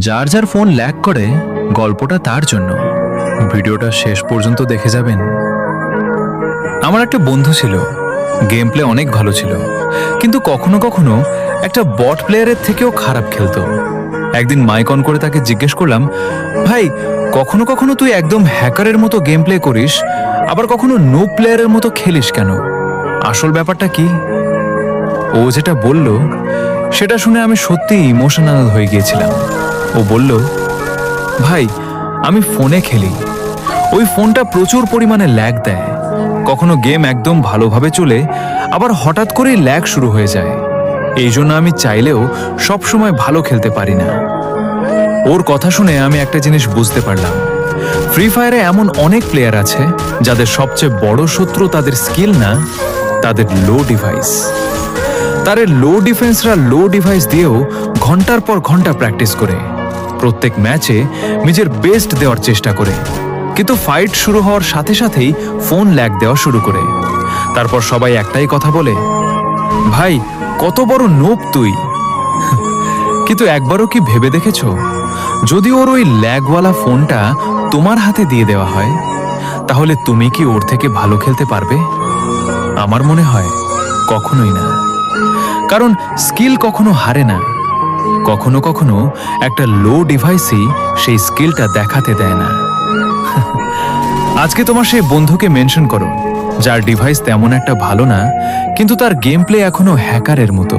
যার যার phone lag করে গল্পটা তার জন্য। ভিডিওটা শেষ পর্যন্ত দেখে যাবেন। আমার একটা বন্ধু ছিল, গেম প্লে অনেক ভালো ছিল, কিন্তু কখনো কখনো একটা বট প্লেয়ারের থেকেও খারাপ খেলতো। একদিন মাইক অন করে তাকে জিজ্ঞেস করলাম, ভাই কখনো কখনো তুই একদম হ্যাকারের মতো গেম প্লে করিস, আবার কখনো নো প্লেয়ারের মতো খেলিস কেন? আসল ব্যাপারটা কি? ও যেটা বলল সেটা শুনে আমি সত্যি ইমোশনাল হয়ে গিয়েছিলাম। ও বলল, ভাই আমি ফোনে খেলি, ওই ফোনটা প্রচুর পরিমাণে ল্যাগ দেয়। কখনো গেম একদম ভালোভাবে চলে, আবার হঠাৎ করেই ল্যাগ শুরু হয়ে যায়। এই জন্য আমি চাইলেও সবসময় ভালো খেলতে পারি না। ওর কথা শুনে আমি একটা জিনিস বুঝতে পারলাম, ফ্রি ফায়ারে এমন অনেক প্লেয়ার আছে যাদের সবচেয়ে বড় শত্রু তাদের স্কিল না, তাদের লো ডিভাইস। তাদের লো ডিফেন্সরা লো ডিভাইস দিয়েও ঘন্টার পর ঘন্টা প্র্যাকটিস করে, প্রত্যেক ম্যাচে নিজের বেস্ট দেওয়ার চেষ্টা করে, কিন্তু ফাইট শুরু হওয়ার সাথে সাথেই ফোন ল্যাগ দেওয়া শুরু করে। তারপর সবাই একটাই কথা বলে, ভাই কত বড় নোব তুই। কিন্তু একবারও কি ভেবে দেখেছো, যদি ওর ওই ল্যাগওয়ালা ফোনটা তোমার হাতে দিয়ে দেওয়া হয়, তাহলে তুমি কি ওর থেকে ভালো খেলতে পারবে? আমার মনে হয় কখনোই না। কারণ স্কিল কখনো হারে না, কখনো কখনো একটা লো ডিভাইসই সেই স্কিলটা দেখাতে দেয় না। আজকে তোমার সেই বন্ধুকে মেনশন করো যার ডিভাইস তেমন একটা ভালো না, কিন্তু তার গেম প্লে এখনো হ্যাকারের মতো।